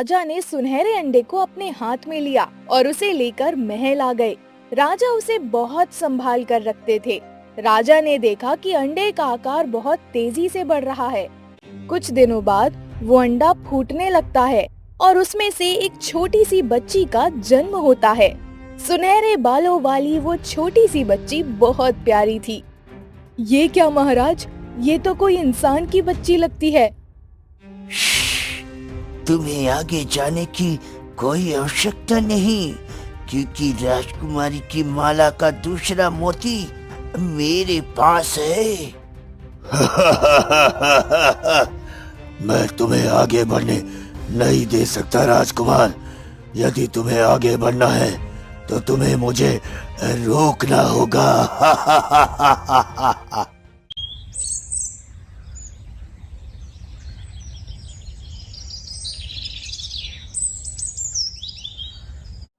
राजा ने सुनहरे अंडे को अपने हाथ में लिया और उसे लेकर महल आ गए। राजा उसे बहुत संभाल कर रखते थे। राजा ने देखा कि अंडे का आकार बहुत तेजी से बढ़ रहा है। कुछ दिनों बाद वो अंडा फूटने लगता है और उसमें से एक छोटी सी बच्ची का जन्म होता है। सुनहरे बालों वाली वो छोटी सी बच्ची बहुत प्यारी थी। ये क्या महाराज, ये तो कोई इंसान की बच्ची लगती है। तुम्हें आगे जाने की कोई आवश्यकता नहीं, क्योंकि राजकुमारी की माला का दूसरा मोती मेरे पास है। मैं तुम्हें आगे बढ़ने नहीं दे सकता राजकुमार। यदि तुम्हें आगे बढ़ना है तो तुम्हें मुझे रोकना होगा।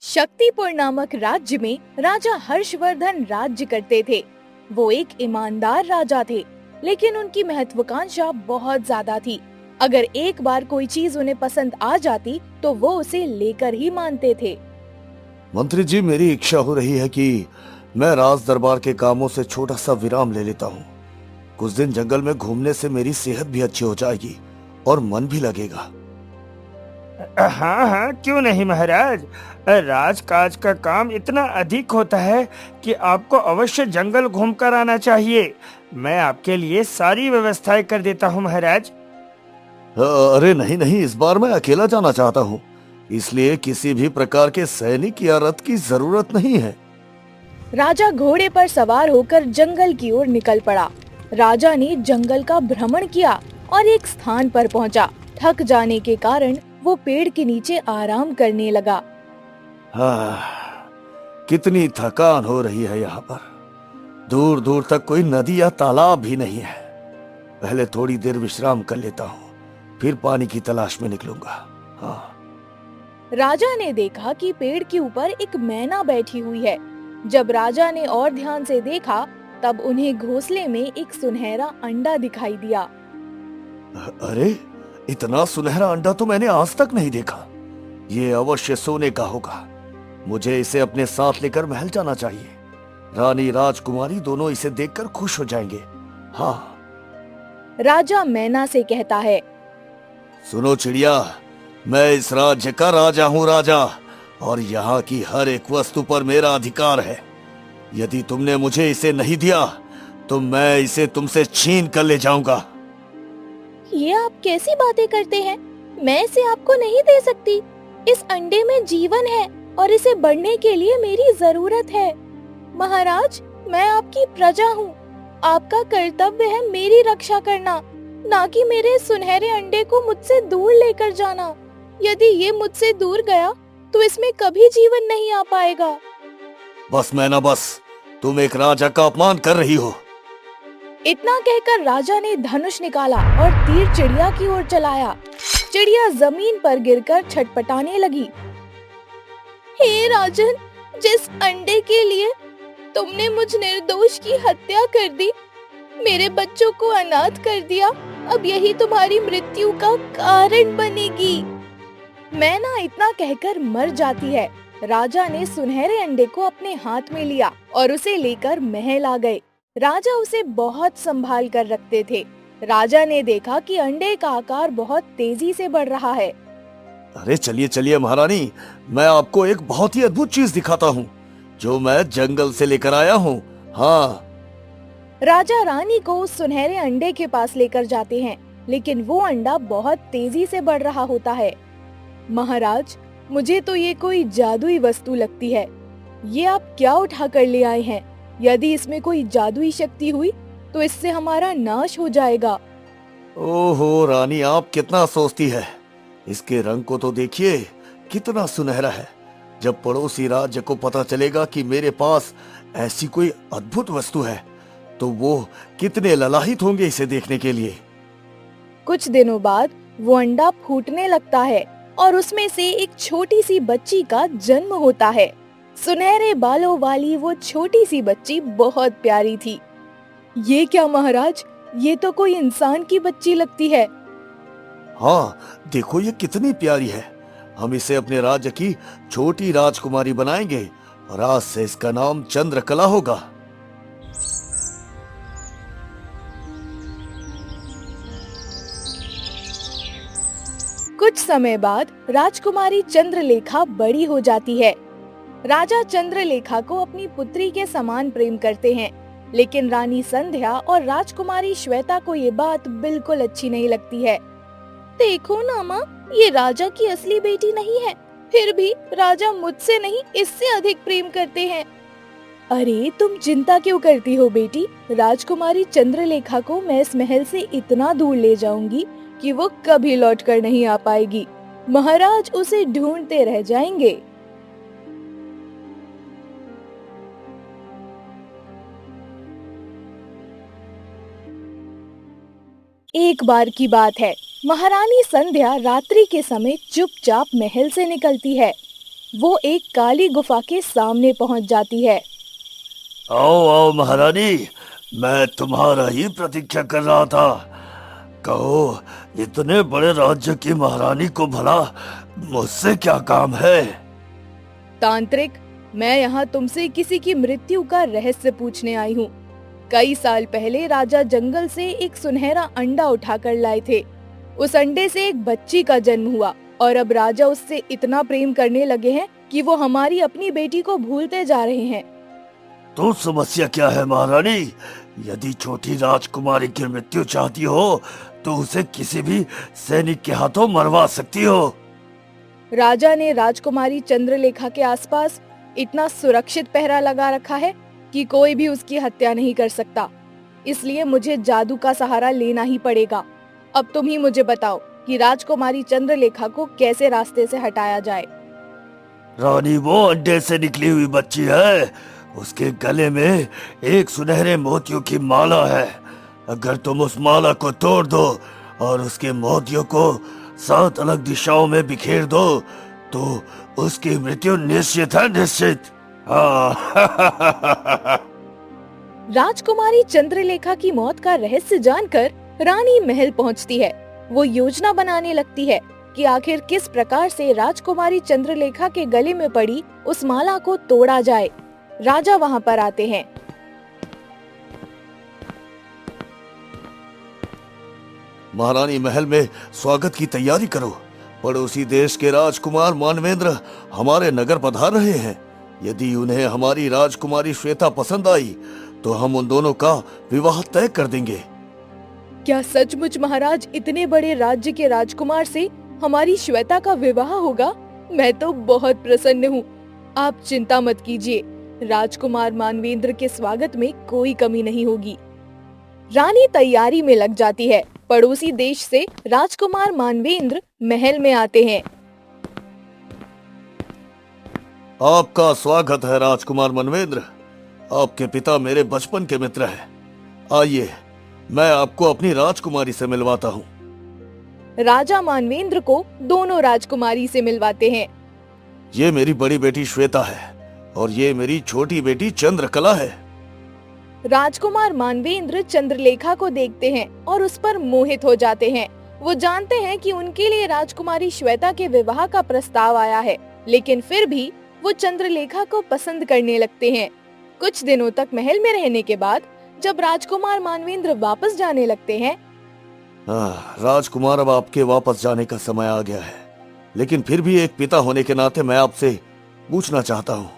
शक्तिपुर नामक राज्य में राजा हर्षवर्धन राज्य करते थे। वो एक ईमानदार राजा थे, लेकिन उनकी महत्वाकांक्षा बहुत ज्यादा थी। अगर एक बार कोई चीज उन्हें पसंद आ जाती तो वो उसे लेकर ही मानते थे। मंत्री जी, मेरी इच्छा हो रही है कि मैं राज दरबार के कामों से छोटा सा विराम ले लेता हूँ। कुछ दिन जंगल में घूमने से मेरी सेहत भी अच्छी हो जाएगी और मन भी लगेगा। हाँ हाँ, क्यों नहीं महाराज। राजकाज का काम इतना अधिक होता है कि आपको अवश्य जंगल घूमकर आना चाहिए। मैं आपके लिए सारी व्यवस्थाएं कर देता हूँ महाराज। अरे नहीं नहीं, इस बार मैं अकेला जाना चाहता हूँ, इसलिए किसी भी प्रकार के सैनिक या रथ की जरूरत नहीं है। राजा घोड़े पर सवार होकर जंगल की ओर निकल पड़ा। राजा ने जंगल का भ्रमण किया और एक स्थान पर पहुंचा। थक जाने के कारण वो पेड़ के नीचे आराम करने लगा। कितनी थकान हो रही है यहाँ पर। दूर दूर तक कोई नदी या तालाब भी नहीं है। पहले थोड़ी देर विश्राम कर लेता हूँ, फिर पानी की तलाश में निकलूंगा। हाँ। राजा ने देखा कि पेड़ के ऊपर एक मैना बैठी हुई है। जब राजा ने और ध्यान से देखा, तब उन्हें घोंसले में एक सुनहरा अंडा दिखाई दिया। अरे, इतना सुनहरा अंडा तो मैंने आज तक नहीं देखा। ये अवश्य सोने का होगा। मुझे इसे अपने साथ लेकर महल जाना चाहिए। रानी राजकुमारी दोनों इसे देखकर खुश हो जाएंगे। हाँ। राजा मैना से कहता है, सुनो चिड़िया, मैं इस राज्य का राजा हूँ राजा, और यहाँ की हर एक वस्तु पर मेरा अधिकार है। यदि तुमने मुझे इसे नहीं दिया तो मैं इसे तुमसे छीन कर ले जाऊंगा। ये आप कैसी बातें करते हैं? मैं इसे आपको नहीं दे सकती। इस अंडे में जीवन है और इसे बढ़ने के लिए मेरी जरूरत है। महाराज, मैं आपकी प्रजा हूँ। आपका कर्तव्य है मेरी रक्षा करना, ना कि मेरे सुनहरे अंडे को मुझसे दूर लेकर जाना। यदि ये मुझसे दूर गया तो इसमें कभी जीवन नहीं आ पाएगा। बस मैना, बस। तुम एक राजा का अपमान कर रही हो। इतना कहकर राजा ने धनुष निकाला और तीर चिड़िया की ओर चलाया। चिड़िया जमीन पर गिरकर छटपटाने लगी। हे राजन, जिस अंडे के लिए तुमने मुझ निर्दोष की हत्या कर दी, मेरे बच्चों को अनाथ कर दिया, अब यही तुम्हारी मृत्यु का कारण बनेगी। मैना इतना कहकर मर जाती है। राजा ने सुनहरे अंडे को अपने हाथ में लिया और उसे लेकर महल आ गए। राजा उसे बहुत संभाल कर रखते थे। राजा ने देखा कि अंडे का आकार बहुत तेजी से बढ़ रहा है। अरे चलिए चलिए महारानी, मैं आपको एक बहुत ही अद्भुत चीज दिखाता हूँ जो मैं जंगल से लेकर आया हूँ। हाँ। राजा रानी को उस सुनहरे अंडे के पास लेकर जाते हैं, लेकिन वो अंडा बहुत तेजी से बढ़ रहा होता है। महाराज, मुझे तो ये कोई जादुई वस्तु लगती है। ये आप क्या उठा कर ले आए हैं? यदि इसमें कोई जादुई शक्ति हुई तो इससे हमारा नाश हो जाएगा। ओहो रानी, आप कितना सोचती है। इसके रंग को तो देखिए, कितना सुनहरा है। जब पड़ोसी राज्य को पता चलेगा कि मेरे पास ऐसी कोई अद्भुत वस्तु है तो वो कितने ललाहित होंगे इसे देखने के लिए। कुछ दिनों बाद वो अंडा फूटने लगता है और उसमें से एक छोटी सी बच्ची का जन्म होता है। सुनहरे बालों वाली वो छोटी सी बच्ची बहुत प्यारी थी। ये क्या महाराज, ये तो कोई इंसान की बच्ची लगती है। हाँ, देखो ये कितनी प्यारी है। हम इसे अपने राज्य की छोटी राजकुमारी बनाएंगे और आज से इसका नाम चंद्रकला होगा। कुछ समय बाद राजकुमारी चंद्रलेखा बड़ी हो जाती है। राजा चंद्रलेखा को अपनी पुत्री के समान प्रेम करते हैं, लेकिन रानी संध्या और राजकुमारी श्वेता को ये बात बिल्कुल अच्छी नहीं लगती है। देखो ना माँ, ये राजा की असली बेटी नहीं है, फिर भी राजा मुझसे नहीं इससे अधिक प्रेम करते हैं। अरे तुम चिंता क्यों करती हो बेटी, राजकुमारी चंद्रलेखा को मैं इस महल से इतना दूर ले जाऊंगी कि वो कभी लौट कर नहीं आ पाएगी। महाराज उसे ढूंढते रह जाएंगे। एक बार की बात है, महारानी संध्या रात्रि के समय चुपचाप महल से निकलती है। वो एक काली गुफा के सामने पहुंच जाती है। आओ आओ महारानी, मैं तुम्हारा ही प्रतीक्षा कर रहा था। कहो, इतने बड़े राज्य की महारानी को भला मुझसे क्या काम है? तांत्रिक, मैं यहाँ तुमसे किसी की मृत्यु का रहस्य पूछने आई हूँ। कई साल पहले राजा जंगल से एक सुनहरा अंडा उठाकर लाए थे। उस अंडे से एक बच्ची का जन्म हुआ और अब राजा उससे इतना प्रेम करने लगे हैं कि वो हमारी अपनी बेटी को भूलते जा रहे हैं। तो समस्या क्या है महारानी? यदि छोटी राजकुमारी की मृत्यु चाहती हो तो उसे किसी भी सैनिक के हाथों मरवा सकती हो। राजा ने राजकुमारी चंद्रलेखा के आसपास इतना सुरक्षित पहरा लगा रखा है कि कोई भी उसकी हत्या नहीं कर सकता। इसलिए मुझे जादू का सहारा लेना ही पड़ेगा। अब तुम ही मुझे बताओ कि राजकुमारी चंद्रलेखा को कैसे रास्ते से हटाया जाए। रानी, वो अंडे से निकली हुई बच्ची है। उसके गले में एक सुनहरे मोतियों की माला है। अगर तुम उस माला को तोड़ दो और उसके मोतियों को 7 अलग दिशाओं में बिखेर दो तो उसकी मृत्यु निश्चित है, निश्चित। राजकुमारी चंद्रलेखा की मौत का रहस्य जानकर रानी महल पहुंचती है। वो योजना बनाने लगती है कि आखिर किस प्रकार से राजकुमारी चंद्रलेखा के गले में पड़ी उस माला को तोड़ा जाए। राजा वहां पर आते हैं। महारानी, महल में स्वागत की तैयारी करो। पड़ोसी देश के राजकुमार मानवेंद्र हमारे नगर पधार रहे हैं। यदि उन्हें हमारी राजकुमारी श्वेता पसंद आई तो हम उन दोनों का विवाह तय कर देंगे। क्या सचमुच महाराज इतने बड़े राज्य के राजकुमार से हमारी श्वेता का विवाह होगा? मैं तो बहुत प्रसन्न हूँ। आप चिंता मत कीजिए, राजकुमार मानवेंद्र के स्वागत में कोई कमी नहीं होगी। रानी तैयारी में लग जाती है। पड़ोसी देश से राजकुमार मानवेंद्र महल में आते हैं। आपका स्वागत है राजकुमार मानवेंद्र। आपके पिता मेरे बचपन के मित्र हैं। आइए, मैं आपको अपनी राजकुमारी से मिलवाता हूँ। राजा मानवेंद्र को दोनों राजकुमारी से मिलवाते हैं। ये मेरी बड़ी बेटी श्वेता है और ये मेरी छोटी बेटी चंद्रकला है। राजकुमार मानवेंद्र चंद्रलेखा को देखते हैं और उस पर मोहित हो जाते हैं। वो जानते हैं कि उनके लिए राजकुमारी श्वेता के विवाह का प्रस्ताव आया है, लेकिन फिर भी वो चंद्रलेखा को पसंद करने लगते हैं। कुछ दिनों तक महल में रहने के बाद जब राजकुमार मानवेंद्र वापस जाने लगते हैं। राजकुमार, अब आपके वापस जाने का समय आ गया है, लेकिन फिर भी एक पिता होने के नाते मैं आपसे पूछना चाहता हूँ,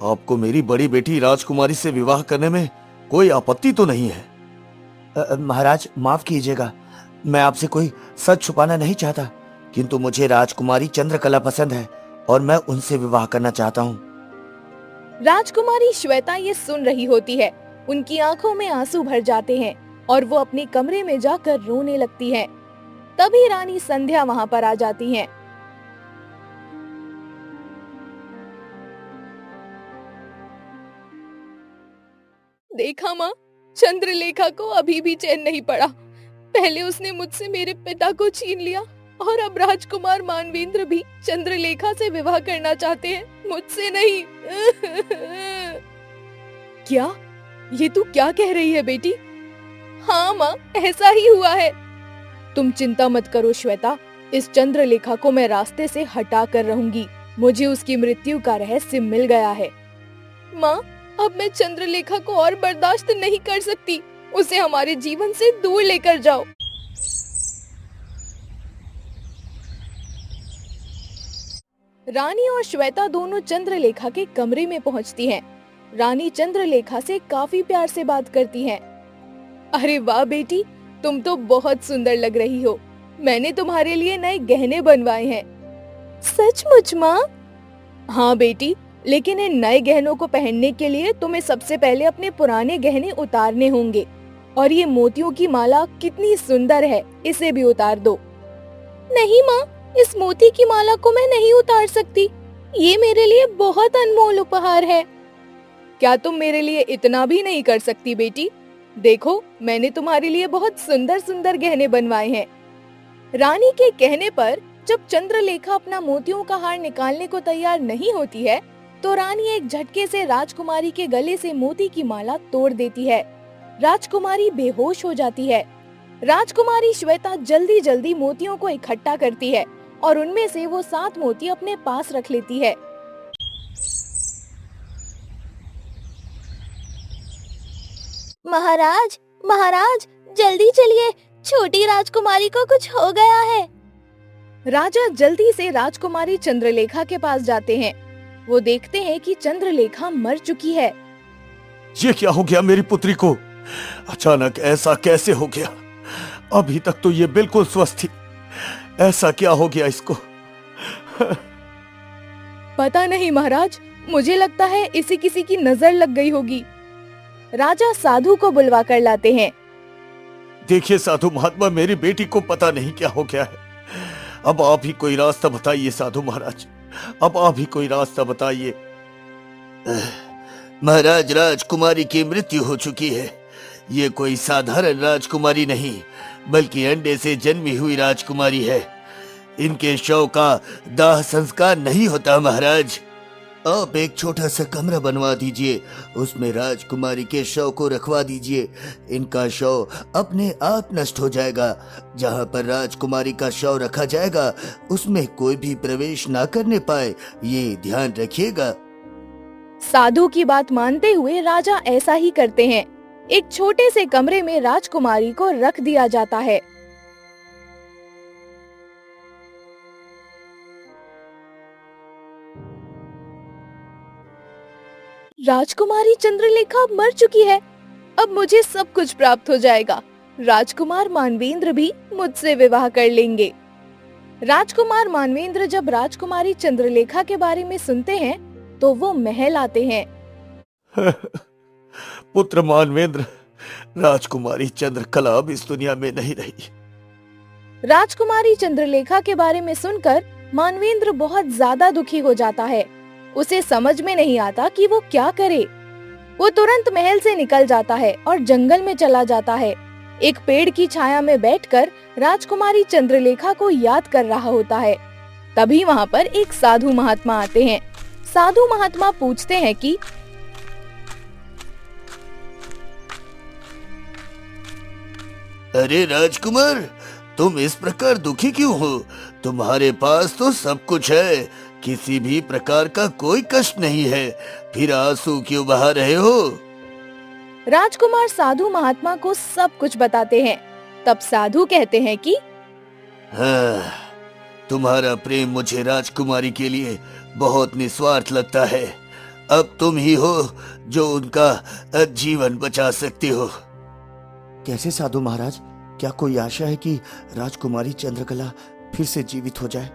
आपको मेरी बड़ी बेटी राजकुमारी से विवाह करने में कोई आपत्ति तो नहीं है? महाराज माफ कीजिएगा, मैं आपसे कोई सच छुपाना नहीं चाहता, किंतु मुझे राजकुमारी चंद्रकला पसंद है और मैं उनसे विवाह करना चाहता हूँ। राजकुमारी श्वेता ये सुन रही होती है। उनकी आंखों में आंसू भर जाते हैं और वो अपने कमरे में जाकर रोने लगती है। तभी रानी संध्या वहां पर आ जाती हैं। देखा माँ, चंद्रलेखा को अभी भी चैन नहीं पड़ा। पहले उसने मुझसे मेरे पिता को छीन लिया और अब राजकुमार मानवेंद्र भी चंद्रलेखा से विवाह करना चाहते हैं, मुझसे नहीं। क्या? ये तू क्या कह रही है बेटी? हाँ माँ, ऐसा ही हुआ है। तुम चिंता मत करो श्वेता, इस चंद्रलेखा को मैं रास्ते से हटा कर रहूंगी। मुझे उसकी मृत्यु का रहस्य मिल गया है। माँ, अब मैं चंद्रलेखा को और बर्दाश्त नहीं कर सकती। उसे हमारे जीवन से दूर लेकर जाओ। रानी और श्वेता दोनों चंद्रलेखा के कमरे में पहुंचती हैं। रानी चंद्रलेखा से काफी प्यार से बात करती हैं। अरे वाह बेटी, तुम तो बहुत सुंदर लग रही हो। मैंने तुम्हारे लिए नए गहने बनवाए हैं। सचमुच माँ? हाँ बेटी, लेकिन इन नए गहनों को पहनने के लिए तुम्हें सबसे पहले अपने पुराने गहने उतारने होंगे। और ये मोतियों की माला कितनी सुंदर है, इसे भी उतार दो। नहीं माँ, इस मोती की माला को मैं नहीं उतार सकती। ये मेरे लिए बहुत अनमोल उपहार है। क्या तुम मेरे लिए इतना भी नहीं कर सकती बेटी? देखो, मैंने तुम्हारे लिए बहुत सुंदर सुंदर गहने बनवाए हैं। रानी के कहने पर जब चंद्रलेखा अपना मोतियों का हार निकालने को तैयार नहीं होती है, तो रानी एक झटके से राजकुमारी के गले से मोती की माला तोड़ देती है। राजकुमारी बेहोश हो जाती है। राजकुमारी श्वेता जल्दी जल्दी मोतियों को इकट्ठा करती है और उनमें से वो 7 मोती अपने पास रख लेती है। महाराज, महाराज, जल्दी चलिए, छोटी राजकुमारी को कुछ हो गया है। राजा जल्दी से राजकुमारी चंद्रलेखा के पास जाते हैं। वो देखते हैं कि चंद्रलेखा मर चुकी है। ये क्या हो गया मेरी पुत्री को? अचानक ऐसा कैसे हो गया? अभी तक तो ये बिल्कुल स्वस्थ थी। ऐसा क्या हो गया इसको? पता नहीं महाराज, मुझे लगता है इसे किसी की नजर लग गई होगी। राजा साधु को बुलवा कर लाते हैं। देखिए साधु महात्मा, मेरी बेटी को पता नहीं क्या हो गया है। अब आप ही कोई रास्ता बताइए साधु महाराज, अब आप ही कोई रास्ता बताइए। महाराज, राजकुमारी की मृत्यु हो चुकी है। ये कोई साधारण राजकुमारी नहीं, बल्कि अंडे से जन्मी हुई राजकुमारी है। इनके शव का दाह संस्कार नहीं होता महाराज। आप एक छोटा सा कमरा बनवा दीजिए, उसमें राजकुमारी के शव को रखवा दीजिए। इनका शव अपने आप नष्ट हो जाएगा। जहाँ पर राजकुमारी का शव रखा जाएगा, उसमें कोई भी प्रवेश ना करने पाए, ये ध्यान रखिएगा। साधु की बात मानते हुए राजा ऐसा ही करते हैं। एक छोटे से कमरे में राजकुमारी को रख दिया जाता है। राजकुमारी चंद्रलेखा मर चुकी है। अब मुझे सब कुछ प्राप्त हो जाएगा। राजकुमार मानवेंद्र भी मुझसे विवाह कर लेंगे। राजकुमार मानवेंद्र जब राजकुमारी चंद्रलेखा के बारे में सुनते हैं, तो वो महल आते हैं। पुत्र मानवेंद्र, राजकुमारी चंद्रकला अब इस दुनिया में नहीं रही। राजकुमारी चंद्रलेखा के बारे में सुनकर मानवेंद्र बहुत ज्यादा दुखी हो जाता है। उसे समझ में नहीं आता कि वो क्या करे। वो तुरंत महल से निकल जाता है और जंगल में चला जाता है। एक पेड़ की छाया में बैठकर राजकुमारी चंद्रलेखा को याद कर रहा होता है। तभी वहाँ पर एक साधु महात्मा आते हैं। साधु महात्मा पूछते हैं कि अरे राजकुमार, तुम इस प्रकार दुखी क्यों हो? तुम्हारे पास तो सब कुछ है, किसी भी प्रकार का कोई कष्ट नहीं है, फिर आंसू क्यों बहा रहे हो? राजकुमार साधु महात्मा को सब कुछ बताते हैं। तब साधु कहते हैं कि हाँ, तुम्हारा प्रेम मुझे राजकुमारी के लिए बहुत निस्वार्थ लगता है। अब तुम ही हो जो उनका जीवन बचा सकते हो। कैसे साधु महाराज? क्या कोई आशा है कि राजकुमारी चंद्रकला फिर से जीवित हो जाए?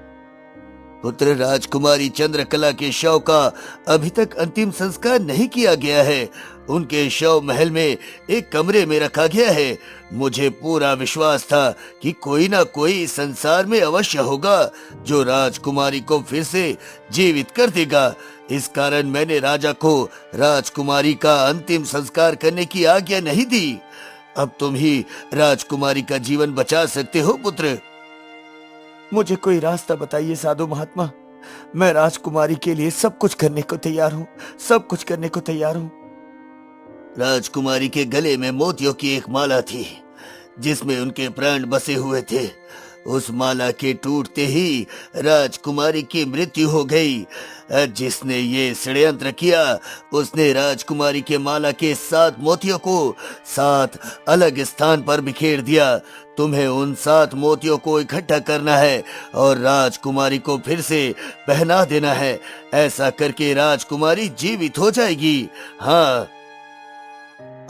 पुत्र, राजकुमारी चंद्रकला के शव का अभी तक अंतिम संस्कार नहीं किया गया है। उनके शव महल में एक कमरे में रखा गया है। मुझे पूरा विश्वास था कि कोई ना कोई संसार में अवश्य होगा जो राजकुमारी को फिर से जीवित कर देगा। इस कारण मैंने राजा को राजकुमारी का अंतिम संस्कार करने की आज्ञा नहीं दी। अब तुम ही राजकुमारी का जीवन बचा सकते हो पुत्र। मुझे कोई रास्ता बताइए साधु महात्मा। मैं राजकुमारी के लिए सब कुछ करने को तैयार हूँ, सब कुछ करने को तैयार हूँ। राजकुमारी के गले में मोतियों की एक माला थी, जिसमें उनके प्राण बसे हुए थे। उस माला के टूटते ही राजकुमारी की मृत्यु हो गई। जिसने ये षड्यंत्र किया उसने राजकुमारी के माला के 7 मोतियों को 7 अलग स्थान पर बिखेर दिया। तुम्हें उन 7 मोतियों को इकट्ठा करना है और राजकुमारी को फिर से पहना देना है। ऐसा करके राजकुमारी जीवित हो जाएगी। हाँ,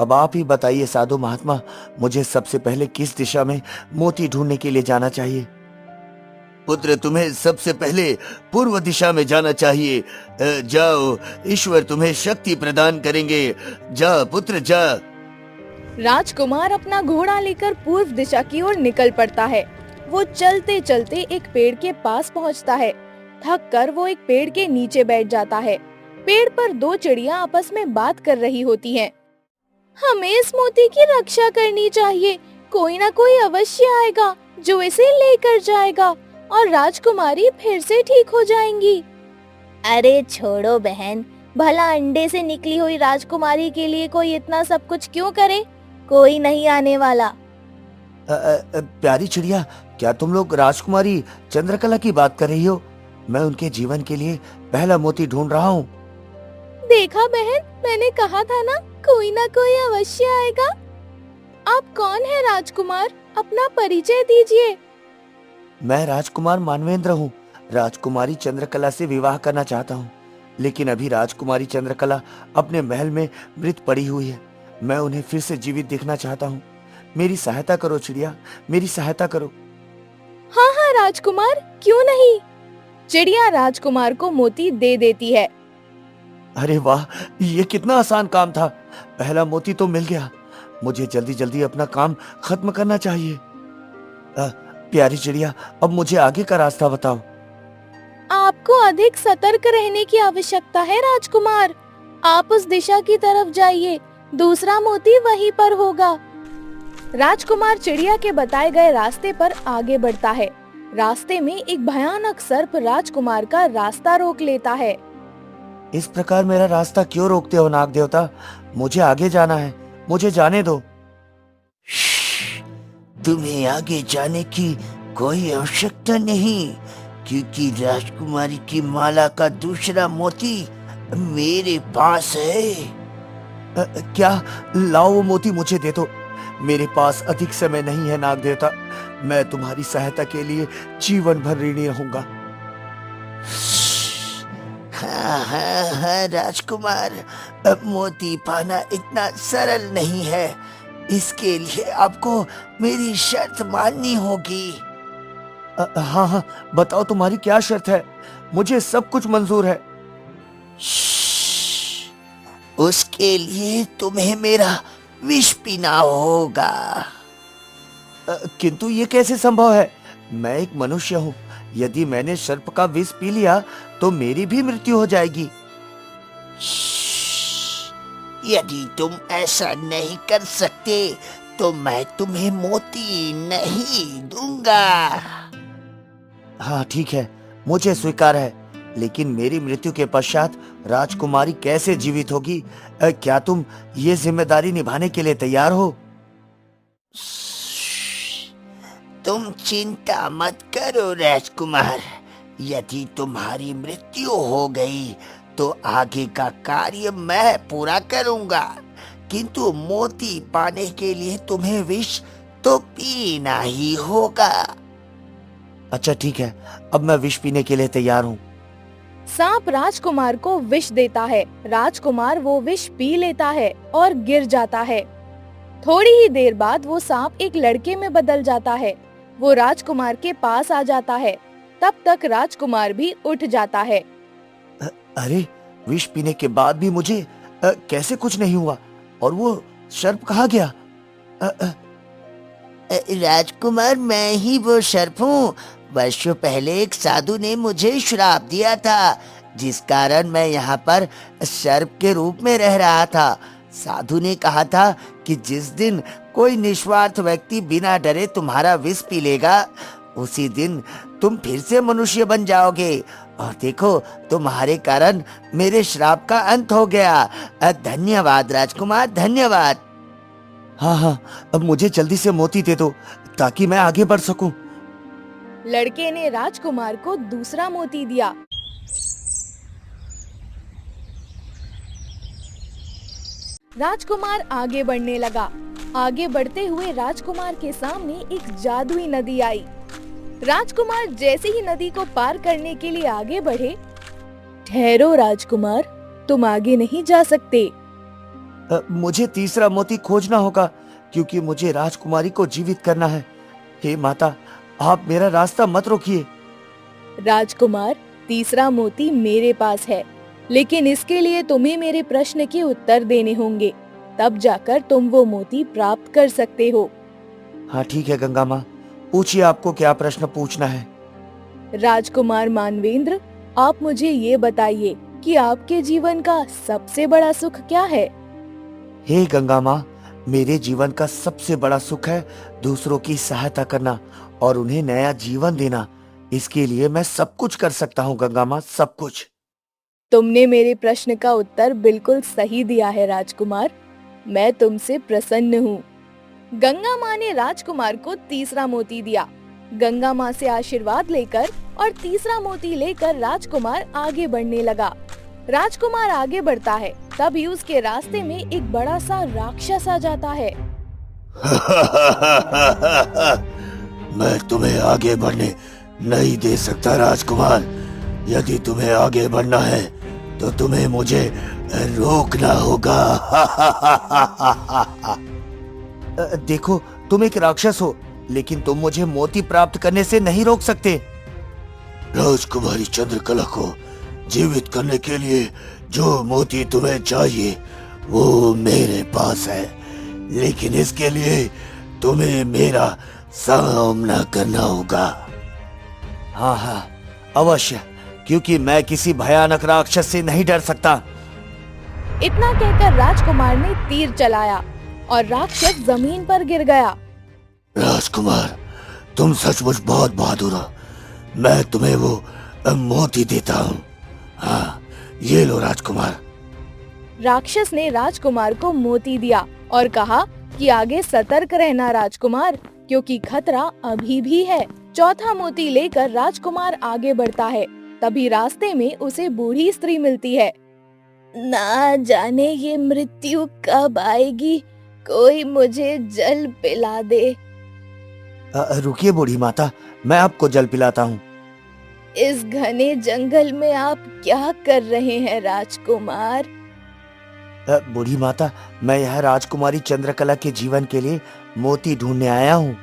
अब आप ही बताइए साधु महात्मा, मुझे सबसे पहले किस दिशा में मोती ढूंढने के लिए जाना चाहिए? पुत्र, तुम्हें सबसे पहले पूर्व दिशा में जाना चाहिए। जाओ, ईश्वर तुम्हें शक्ति प्रदान करेंगे। जा पुत्र जा। राजकुमार अपना घोड़ा लेकर पूर्व दिशा की ओर निकल पड़ता है। वो चलते चलते एक पेड़ के पास पहुंचता है। थक कर वो एक पेड़ के नीचे बैठ जाता है। पेड़ पर 2 चिड़िया आपस में बात कर रही होती हैं। हमें इस मोती की रक्षा करनी चाहिए। कोई ना कोई अवश्य आएगा जो इसे लेकर जाएगा और राजकुमारी फिर से ठीक हो जाएंगी। अरे छोड़ो बहन, भला अंडे से निकली हुई राजकुमारी के लिए कोई इतना सब कुछ क्यों करे? कोई नहीं आने वाला। प्यारी चिड़िया, क्या तुम लोग राजकुमारी चंद्रकला की बात कर रही हो? मैं उनके जीवन के लिए पहला मोती ढूंढ रहा हूँ। देखा बहन, मैंने कहा था ना, कोई ना कोई अवश्य आएगा। आप कौन है राजकुमार? अपना परिचय दीजिए। मैं राजकुमार मानवेंद्र हूँ। राजकुमारी चंद्रकला से विवाह करना चाहता हूँ, लेकिन अभी राजकुमारी चंद्रकला अपने महल में मृत पड़ी हुई है। मैं उन्हें फिर से जीवित देखना चाहता हूँ। मेरी सहायता करो चिड़िया, मेरी सहायता करो। हाँ हाँ राजकुमार, क्यों नहीं। चिड़िया राजकुमार को मोती दे देती है। अरे वाह, ये कितना आसान काम था। पहला मोती तो मिल गया। मुझे जल्दी जल्दी अपना काम खत्म करना चाहिए। प्यारी चिड़िया, अब मुझे आगे का रास्ता बताओ। आपको अधिक सतर्क रहने की आवश्यकता है राजकुमार। आप उस दिशा की तरफ जाइए, दूसरा मोती वहीं पर होगा। राजकुमार चिड़िया के बताए गए रास्ते पर आगे बढ़ता है। रास्ते में एक भयानक सर्प राजकुमार का रास्ता रोक लेता है। इस प्रकार मेरा रास्ता क्यों रोकते हो नाग देवता? मुझे आगे जाना है, मुझे जाने दो। तुम्हें आगे जाने की कोई आवश्यकता नहीं, क्योंकि राजकुमारी की माला का दूसरा मोती मेरे पास है। क्या? लाओ वो मोती मुझे दे दो। मेरे पास अधिक समय नहीं है नाग देवता। मैं तुम्हारी सहायता के लिए जीवन भर ऋणी रहूंगा। हाँ राजकुमार, अब मोती पाना इतना सरल नहीं है। इसके लिए आपको मेरी शर्त माननी होगी। हाँ, बताओ तुम्हारी क्या शर्त है? मुझे सब कुछ मंजूर है। उसके लिए तुम्हें मेरा विष पीना होगा। किंतु ये कैसे संभव है? मैं एक मनुष्य हूँ। यदि मैंने सर्प का विष पी लिया तो मेरी भी मृत्यु हो जाएगी। यदि तुम ऐसा नहीं कर सकते तो मैं तुम्हें मोती नहीं दूंगा। हाँ ठीक है, मुझे स्वीकार है, लेकिन मेरी मृत्यु के पश्चात राजकुमारी कैसे जीवित होगी? क्या तुम ये जिम्मेदारी निभाने के लिए तैयार हो? तुम चिंता मत करो राजकुमार। यदि तुम्हारी मृत्यु हो गई तो आगे का कार्य मैं पूरा करूंगा, किंतु मोती पाने के लिए तुम्हें विष तो पीना ही होगा। अच्छा ठीक है, अब मैं विष पीने के लिए तैयार हूँ। सांप राजकुमार को विष देता है। राजकुमार वो विष पी लेता है और गिर जाता है। थोड़ी ही देर बाद वो सांप एक लड़के में बदल जाता है। वो राजकुमार के पास आ जाता है। तब तक राजकुमार भी उठ जाता है। अरे, विष पीने के बाद भी मुझे कैसे कुछ नहीं हुआ? और वो सर्प कहाँ गया? राजकुमार, मैं ही वो सर्प हूँ। वर्षों पहले एक साधु ने मुझे श्राप दिया था, जिस कारण मैं यहाँ पर सर्प के रूप में रह रहा था। साधु ने कहा था कि जिस दिन कोई निस्वार्थ व्यक्ति बिना डरे तुम्हारा विष पी लेगा, उसी दिन तुम फिर से मनुष्य बन जाओगे। और देखो, तुम्हारे कारण मेरे श्राप का अंत हो गया। धन्यवाद राजकुमार, धन्यवाद। हाँ, अब मुझे जल्दी से मोती दे दो ताकि मैं आगे बढ़ सकूं। लड़के ने राजकुमार को दूसरा मोती दिया। राजकुमार आगे बढ़ने लगा। आगे बढ़ते हुए राजकुमार के सामने एक जादुई नदी आई। राजकुमार जैसे ही नदी को पार करने के लिए आगे बढ़े, ठहरो राजकुमार, तुम आगे नहीं जा सकते। मुझे तीसरा मोती खोजना होगा क्योंकि मुझे राजकुमारी को जीवित करना है। हे माता, आप मेरा रास्ता मत रोकिए। राजकुमार, तीसरा मोती मेरे पास है, लेकिन इसके लिए तुम्हें मेरे प्रश्न के उत्तर देने होंगे, तब जाकर तुम वो मोती प्राप्त कर सकते हो। हाँ ठीक है गंगा माँ, पूछिए आपको क्या प्रश्न पूछना है। राजकुमार मानवेंद्र, आप मुझे ये बताइए कि आपके जीवन का सबसे बड़ा सुख क्या है? हे गंगा माँ, मेरे जीवन का सबसे बड़ा सुख है दूसरों की सहायता करना और उन्हें नया जीवन देना। इसके लिए मैं सब कुछ कर सकता हूँ गंगा माँ, सब कुछ। तुमने मेरे प्रश्न का उत्तर बिल्कुल सही दिया है राजकुमार, मैं तुमसे प्रसन्न हूँ। गंगा माँ ने राजकुमार को तीसरा मोती दिया। गंगा माँ से आशीर्वाद लेकर और तीसरा मोती लेकर राजकुमार आगे बढ़ने लगा। राजकुमार आगे बढ़ता है, तभी उसके रास्ते में एक बड़ा सा राक्षस आ जाता है। मैं तुम्हें आगे बढ़ने नहीं दे सकता राजकुमार। यदि तुम्हें आगे बढ़ना है तो तुम्हें मुझे रोकना होगा। देखो, तुम एक राक्षस हो, लेकिन तुम मुझे मोती प्राप्त करने से नहीं रोक सकते। राजकुमारी चंद्रकला को जीवित करने के लिए जो मोती तुम्हें चाहिए वो मेरे पास है, लेकिन इसके लिए तुम्हें मेरा सामना करना होगा। हाँ हाँ, अवश्य, क्योंकि मैं किसी भयानक राक्षस से नहीं डर सकता। इतना कहकर राजकुमार ने तीर चलाया और राक्षस जमीन पर गिर गया। राजकुमार, तुम सचमुच बहुत बहादुर हो। मैं तुम्हें वो मोती देता हूँ। हाँ, ये लो राजकुमार। राक्षस ने राजकुमार को मोती दिया और कहा कि आगे सतर्क रहना राजकुमार, क्योंकि खतरा अभी भी है। चौथा मोती लेकर राजकुमार आगे बढ़ता है, तभी रास्ते में उसे बूढ़ी स्त्री मिलती है। ना जाने ये मृत्यु कब आएगी, कोई मुझे जल पिला दे। रुकिए बूढ़ी माता, मैं आपको जल पिलाता हूँ। इस घने जंगल में आप क्या कर रहे हैं राजकुमार? बूढ़ी माता, मैं यह राजकुमारी चंद्रकला के जीवन के लिए मोती ढूंढने आया हूँ।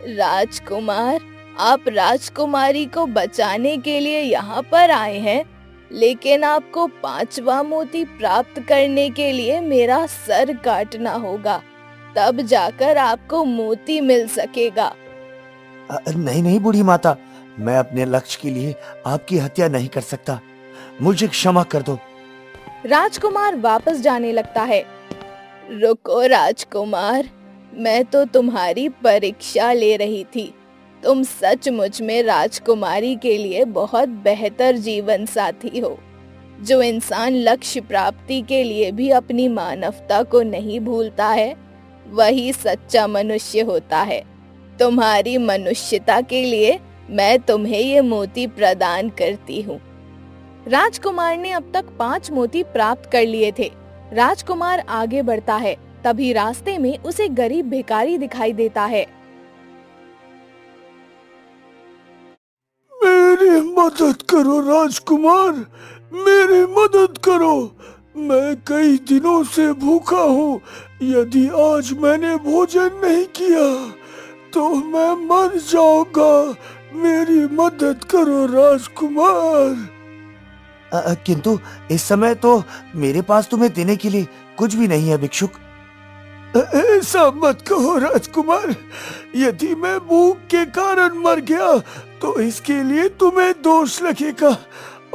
राजकुमार, आप राजकुमारी को बचाने के लिए यहाँ पर आए हैं, लेकिन आपको पांचवा मोती प्राप्त करने के लिए मेरा सर काटना होगा, तब जाकर आपको मोती मिल सकेगा। नहीं नहीं बूढ़ी माता, मैं अपने लक्ष्य के लिए आपकी हत्या नहीं कर सकता, मुझे क्षमा कर दो। राजकुमार वापस जाने लगता है। रुको राजकुमार, मैं तो तुम्हारी परीक्षा ले रही थी। तुम सचमुच में राजकुमारी के लिए बहुत बेहतर जीवन साथी हो। जो इंसान लक्ष्य प्राप्ति के लिए भी अपनी मानवता को नहीं भूलता है, वही सच्चा मनुष्य होता है। तुम्हारी मनुष्यता के लिए मैं तुम्हें ये मोती प्रदान करती हूँ। राजकुमार ने अब तक 5 मोती प्राप्त कर लिए थे। राजकुमार आगे बढ़ता है, तभी रास्ते में उसे गरीब भिखारी दिखाई देता है। मेरी मदद करो राजकुमार, मेरी मदद करो। मैं कई दिनों से भूखा हूँ। यदि आज मैंने भोजन नहीं किया तो मैं मर जाऊंगा। मेरी मदद करो राजकुमार। किंतु इस समय तो मेरे पास तुम्हें देने के लिए कुछ भी नहीं है भिक्षुक। ऐसा मत कहो राजकुमार। यदि मैं भूख के कारण मर गया तो इसके लिए तुम्हें दोष लगेगा।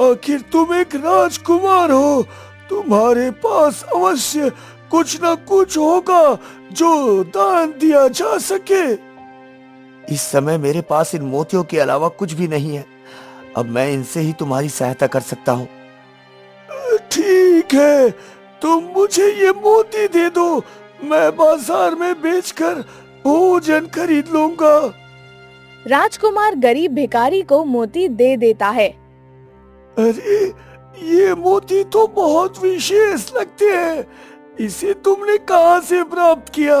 आखिर तुम एक राजकुमार हो, तुम्हारे पास अवश्य कुछ न कुछ होगा जो दान दिया जा सके। इस समय मेरे पास इन मोतियों के अलावा कुछ भी नहीं है। अब मैं इनसे ही तुम्हारी सहायता कर सकता हूँ। ठीक है, तुम मुझे ये मोती दे दो, मैं बाजार में बेचकर भोजन खरीद लूंगा। राजकुमार गरीब भिखारी को मोती दे देता है। अरे ये मोती तो बहुत विशेष लगते हैं। इसे तुमने कहाँ से प्राप्त किया?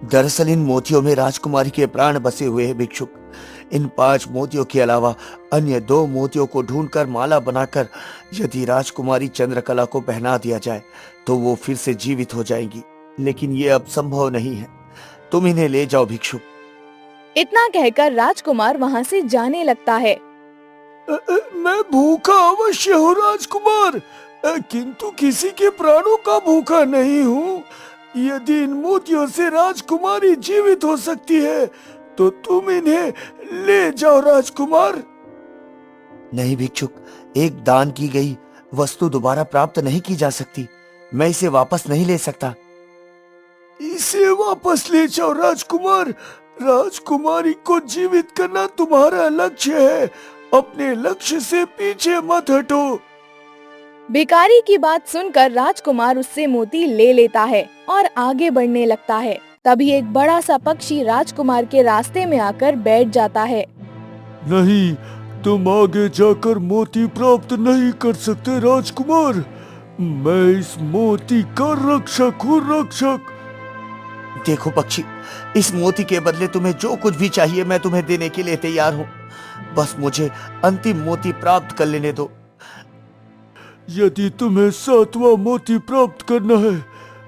दरअसल इन मोतियों में राजकुमारी के प्राण बसे हुए हैं भिक्षुक। इन 5 मोतियों के अलावा अन्य 2 मोतियों को ढूंढकर माला बनाकर यदि राजकुमारी चंद्रकला को पहना दिया जाए तो वो फिर से जीवित हो जाएंगी, लेकिन ये अब संभव नहीं है। तुम इन्हें ले जाओ भिक्षुक। इतना कहकर राजकुमार वहाँ से जाने लगता है। मैं भूखा अवश्य हूँ राजकुमार, किंतु किसी के प्राणों का भूखा नहीं हूँ। यदि इन मोतियों से राजकुमारी जीवित हो सकती है तो तुम इन्हें ले जाओ राजकुमार। नहीं भिक्षुक, एक दान की गई वस्तु दोबारा प्राप्त नहीं की जा सकती। मैं इसे वापस नहीं ले सकता। इसे वापस ले जाओ राजकुमार। राजकुमारी को जीवित करना तुम्हारा लक्ष्य है। अपने लक्ष्य से पीछे मत हटो। भिखारी की बात सुनकर राजकुमार उससे मोती ले लेता है और आगे बढ़ने लगता है। तभी एक बड़ा सा पक्षी राजकुमार के रास्ते में आकर बैठ जाता है। नहीं, तुम आगे जाकर मोती प्राप्त नहीं कर सकते राजकुमार। मैं इस मोती का रक्षक हूँ, रक्षक। देखो पक्षी, इस मोती के बदले तुम्हें जो कुछ भी चाहिए मैं तुम्हें देने के लिए तैयार हूँ। बस मुझे अंतिम मोती प्राप्त कर लेने दो। यदि तुम्हें 7वां मोती प्राप्त करना है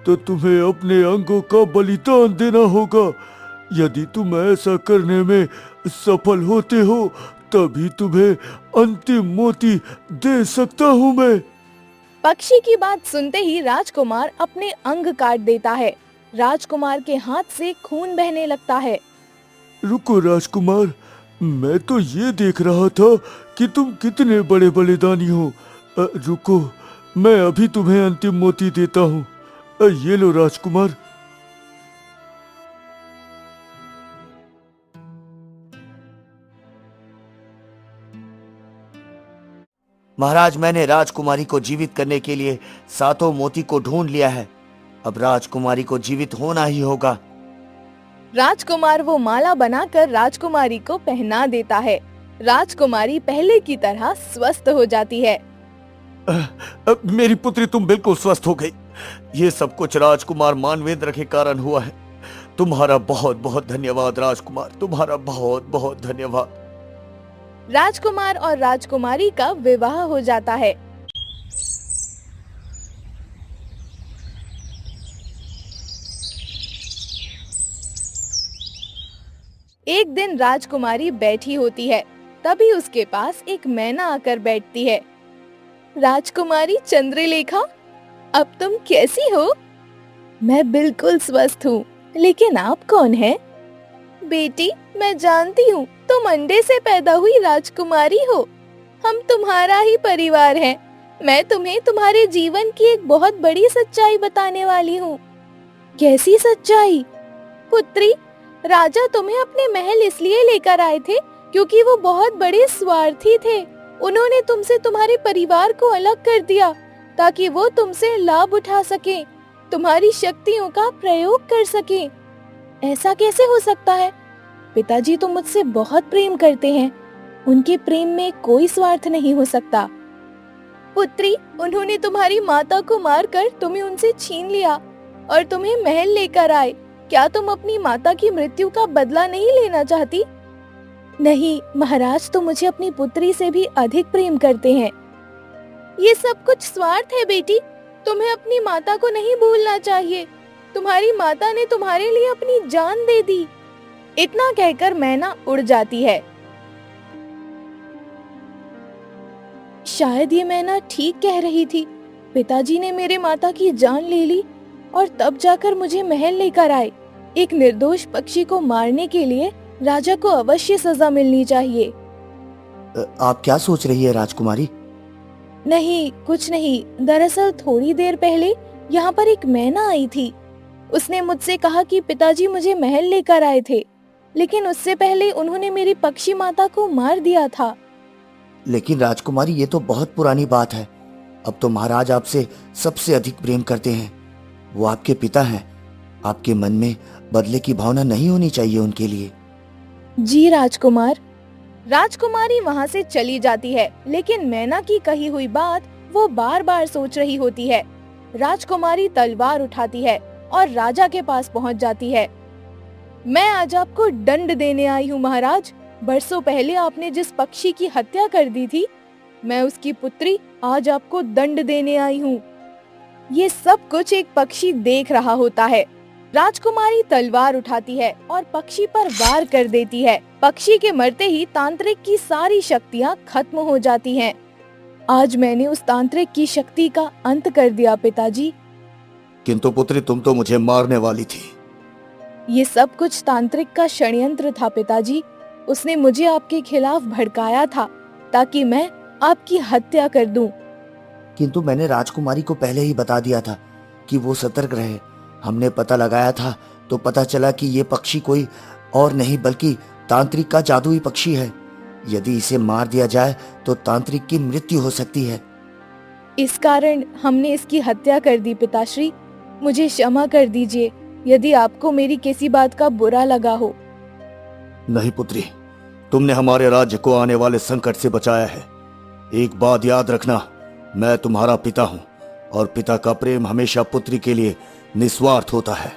तो तुम्हें अपने अंगों का बलिदान देना होगा। यदि तुम ऐसा करने में सफल होते हो तभी तुम्हें अंतिम मोती दे सकता हूँ मैं। पक्षी की बात सुनते ही राजकुमार अपने अंग काट देता है। राजकुमार के हाथ से खून बहने लगता है। रुको राजकुमार, मैं तो ये देख रहा था कि तुम कितने बड़े बलिदानी हो। रुको, मैं अभी तुम्हें अंतिम मोती देता हूँ। ये लो राजकुमार। महाराज, मैंने राजकुमारी को जीवित करने के लिए 7 मोती को ढूंढ लिया है। अब राजकुमारी को जीवित होना ही होगा। राजकुमार वो माला बनाकर राजकुमारी को पहना देता है। राजकुमारी पहले की तरह स्वस्थ हो जाती है। मेरी पुत्री, तुम बिल्कुल स्वस्थ हो गई। ये सब कुछ राजकुमार मानवेंद्र के कारण हुआ है। तुम्हारा बहुत बहुत धन्यवाद राजकुमार, तुम्हारा बहुत बहुत धन्यवाद। राजकुमार और राजकुमारी का विवाह हो जाता है। एक दिन राजकुमारी बैठी होती है, तभी उसके पास एक मैना आकर बैठती है। राजकुमारी चंद्रलेखा, अब तुम कैसी हो? मैं बिल्कुल स्वस्थ हूँ, लेकिन आप कौन हैं? बेटी, मैं जानती हूँ तुम अंडे से पैदा हुई राजकुमारी हो। हम तुम्हारा ही परिवार हैं। मैं तुम्हें तुम्हारे जीवन की एक बहुत बड़ी सच्चाई बताने वाली हूँ। कैसी सच्चाई? पुत्री, राजा तुम्हें अपने महल इसलिए लेकर आए थे क्योंकि वो बहुत बड़े स्वार्थी थे। उन्होंने तुमसे तुम्हारे परिवार को अलग कर दिया ताकि वो तुमसे लाभ उठा सके, तुम्हारी शक्तियों का प्रयोग कर सके। ऐसा कैसे हो सकता है? पिताजी तो मुझसे बहुत प्रेम करते हैं। उनके प्रेम में कोई स्वार्थ नहीं हो सकता। पुत्री, उन्होंने तुम्हारी माता को मारकर तुम्हें उनसे छीन लिया और तुम्हें महल लेकर आए। क्या तुम अपनी माता की मृत्यु का बदला नहीं लेना चाहती? नहीं, महाराज तो मुझे अपनी पुत्री से भी अधिक प्रेम करते हैं। ये सब कुछ स्वार्थ है बेटी। तुम्हें अपनी माता को नहीं भूलना चाहिए। तुम्हारी माता ने तुम्हारे लिए अपनी जान दे दी। इतना कहकर मैना उड़ जाती है। शायद ये मैना ठीक कह रही थी। पिताजी ने मेरे माता की जान ले ली और तब जाकर मुझे महल लेकर आए। एक निर्दोष पक्षी को मारने के लिए राजा को अवश्य सजा मिलनी चाहिए। आप क्या सोच रही है राजकुमारी? नहीं, कुछ नहीं। दरअसल थोड़ी देर पहले यहाँ पर एक मैना आई थी। उसने मुझसे कहा कि पिताजी मुझे महल लेकर आए थे, लेकिन उससे पहले उन्होंने मेरी पक्षी माता को मार दिया था। लेकिन राजकुमारी, ये तो बहुत पुरानी बात है। अब तो महाराज आपसे सबसे अधिक प्रेम करते हैं। वो आपके पिता हैं। आपके मन में बदले की भावना नहीं होनी चाहिए उनके लिए। जी राजकुमार। राजकुमारी वहाँ से चली जाती है, लेकिन मैना की कही हुई बात वो बार बार सोच रही होती है। राजकुमारी तलवार उठाती है और राजा के पास पहुँच जाती है। मैं आज आपको दंड देने आई हूँ महाराज। बरसों पहले आपने जिस पक्षी की हत्या कर दी थी, मैं उसकी पुत्री आज आपको दंड देने आई हूँ। ये सब कुछ एक पक्षी देख रहा होता है। राजकुमारी तलवार उठाती है और पक्षी पर वार कर देती है। पक्षी के मरते ही तांत्रिक की सारी शक्तियाँ खत्म हो जाती हैं। आज मैंने उस तांत्रिक की शक्ति का अंत कर दिया पिताजी। किंतु पुत्री, तुम तो मुझे मारने वाली थी। ये सब कुछ तांत्रिक का षड्यंत्र था पिताजी। उसने मुझे आपके खिलाफ भड़काया था ताकि मैं आपकी हत्या कर दूं। किंतु मैंने राजकुमारी को पहले ही बता दिया था कि वो सतर्क रहे। हमने पता लगाया था तो पता चला कि ये पक्षी कोई और नहीं बल्कि तांत्रिक का जादुई पक्षी है। यदि इसे मार दिया जाए तो तांत्रिक की मृत्यु हो सकती है। इस कारण हमने इसकी हत्या कर दी पिताश्री। मुझे क्षमा कर दीजिए यदि आपको मेरी किसी बात का बुरा लगा हो। नहीं पुत्री, तुमने हमारे राज्य को आने वाले संकट से बचाया है। एक बात याद रखना, मैं तुम्हारा पिता हूं और पिता का प्रेम हमेशा पुत्री के लिए निस्वार्थ होता है।